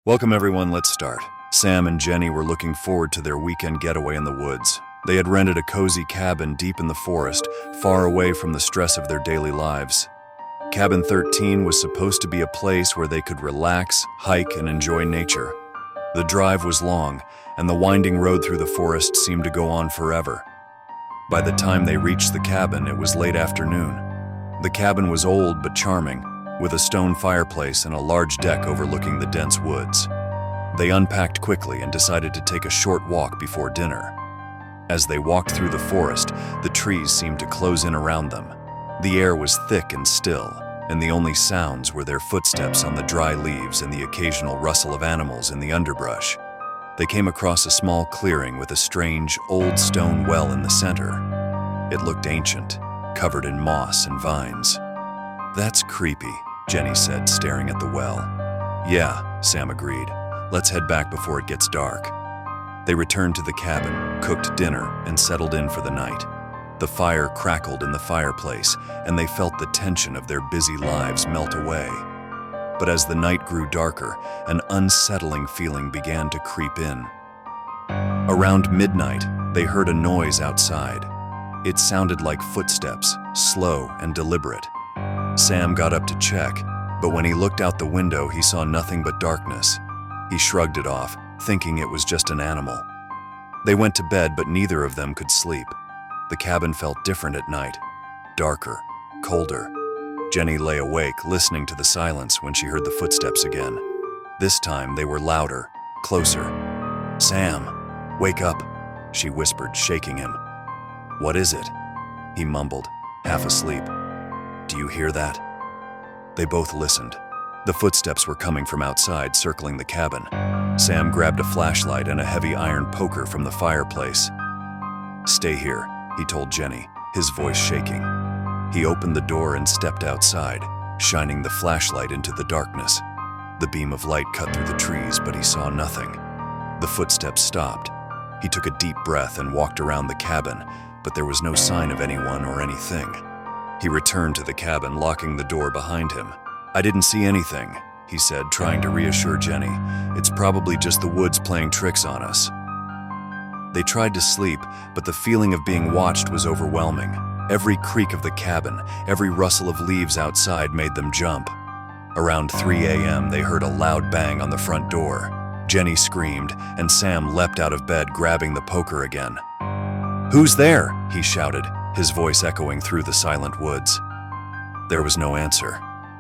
Welcome everyone, let's start. Sam and Jenny were looking forward to their weekend getaway in the woods. They had rented a cozy cabin deep in the forest, far away from the stress of their daily lives. Cabin 13 was supposed to be a place where they could relax, hike, and enjoy nature. The drive was long, and the winding road through the forest seemed to go on forever. By the time they reached the cabin, it was late afternoon. The cabin was old but charming, with a stone fireplace and a large deck overlooking the dense woods. They unpacked quickly and decided to take a short walk before dinner. As they walked through the forest, the trees seemed to close in around them. The air was thick and still, and the only sounds were their footsteps on the dry leaves and the occasional rustle of animals in the underbrush. They came across a small clearing with a strange, old stone well in the center. It looked ancient, covered in moss and vines. "That's creepy," Jenny said, staring at the well. "Yeah," Sam agreed. "Let's head back before it gets dark." They returned to the cabin, cooked dinner, and settled in for the night. The fire crackled in the fireplace, and they felt the tension of their busy lives melt away. But as the night grew darker, an unsettling feeling began to creep in. Around midnight, they heard a noise outside. It sounded like footsteps, slow and deliberate. Sam got up to check, but when he looked out the window, he saw nothing but darkness. He shrugged it off, thinking it was just an animal. They went to bed, but neither of them could sleep. The cabin felt different at night, darker, colder. Jenny lay awake, listening to the silence when she heard the footsteps again. This time they were louder, closer. "Sam, wake up," she whispered, shaking him. "What is it?" he mumbled, half asleep. "Do you hear that?" They both listened. The footsteps were coming from outside, circling the cabin. Sam grabbed a flashlight and a heavy iron poker from the fireplace. "Stay here," he told Jenny, his voice shaking. He opened the door and stepped outside, shining the flashlight into the darkness. The beam of light cut through the trees, but he saw nothing. The footsteps stopped. He took a deep breath and walked around the cabin, but there was no sign of anyone or anything. He returned to the cabin, locking the door behind him. "I didn't see anything," he said, trying to reassure Jenny. "It's probably just the woods playing tricks on us." They tried to sleep, but the feeling of being watched was overwhelming. Every creak of the cabin, every rustle of leaves outside made them jump. Around 3 a.m., they heard a loud bang on the front door. Jenny screamed, and Sam leapt out of bed, grabbing the poker again. "Who's there?" he shouted, his voice echoing through the silent woods. There was no answer.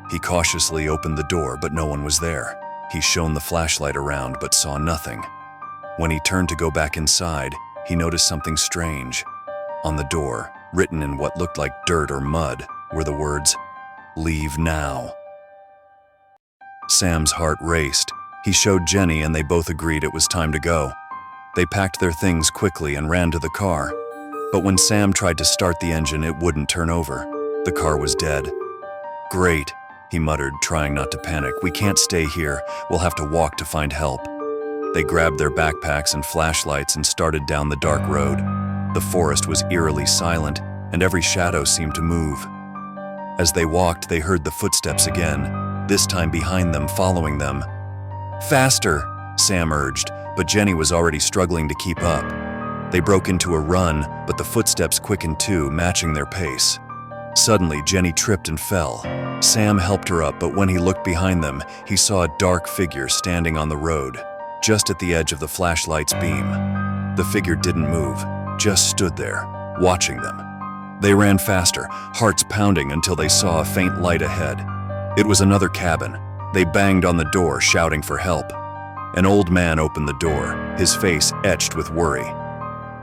He cautiously opened the door, but no one was there. He shone the flashlight around, but saw nothing. When he turned to go back inside, he noticed something strange. On the door, written in what looked like dirt or mud, were the words, "Leave now." Sam's heart raced. He showed Jenny, and they both agreed it was time to go. They packed their things quickly and ran to the car. But when Sam tried to start the engine, it wouldn't turn over. The car was dead. "Great," he muttered, trying not to panic. "We can't stay here. We'll have to walk to find help." They grabbed their backpacks and flashlights and started down the dark road. The forest was eerily silent, and every shadow seemed to move. As they walked, they heard the footsteps again, this time behind them, following them. "Faster," Sam urged, but Jenny was already struggling to keep up. They broke into a run, but the footsteps quickened too, matching their pace. Suddenly, Jenny tripped and fell. Sam helped her up, but when he looked behind them, he saw a dark figure standing on the road, just at the edge of the flashlight's beam. The figure didn't move, just stood there, watching them. They ran faster, hearts pounding, until they saw a faint light ahead. It was another cabin. They banged on the door, shouting for help. An old man opened the door, his face etched with worry.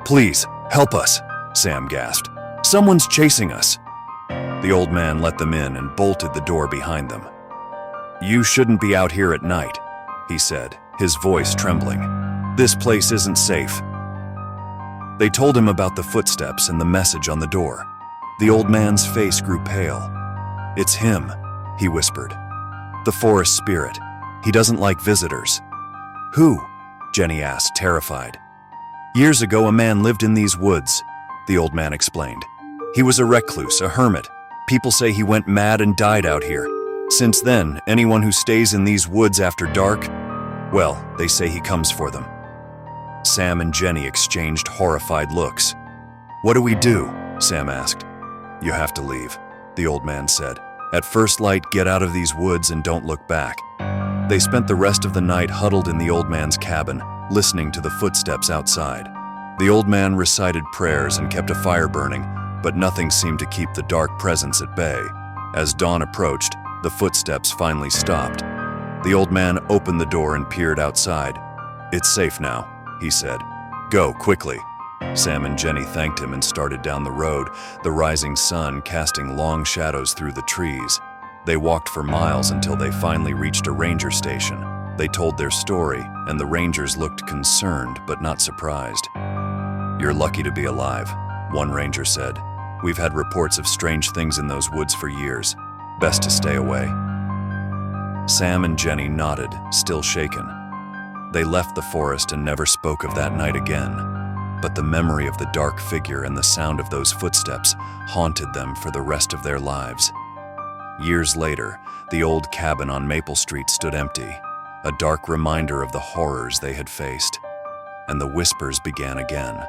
"Please, help us," Sam gasped. "Someone's chasing us." The old man let them in and bolted the door behind them. "You shouldn't be out here at night," he said, his voice trembling. "This place isn't safe." They told him about the footsteps and the message on the door. The old man's face grew pale. "It's him," he whispered. "The forest spirit. He doesn't like visitors." "Who?" Jenny asked, terrified. "Years ago, a man lived in these woods," the old man explained. "He was a recluse, a hermit. People say he went mad and died out here. Since then, anyone who stays in these woods after dark, Well, they say he comes for them." Sam and Jenny exchanged horrified looks. "What do we do?" Sam asked. "You have to leave," the old man said. "At first light, get out of these woods and don't look back." They spent the rest of the night huddled in the old man's cabin, listening to the footsteps outside. The old man recited prayers and kept a fire burning, but nothing seemed to keep the dark presence at bay. As dawn approached, the footsteps finally stopped. The old man opened the door and peered outside. "It's safe now," he said. "Go, quickly." Sam and Jenny thanked him and started down the road, the rising sun casting long shadows through the trees. They walked for miles until they finally reached a ranger station. They told their story, and the rangers looked concerned but not surprised. "You're lucky to be alive," one ranger said. "We've had reports of strange things in those woods for years. Best to stay away." Sam and Jenny nodded, still shaken. They left the forest and never spoke of that night again. But the memory of the dark figure and the sound of those footsteps haunted them for the rest of their lives. Years later, the old cabin on Maple Street stood empty, a dark reminder of the horrors they had faced. And the whispers began again.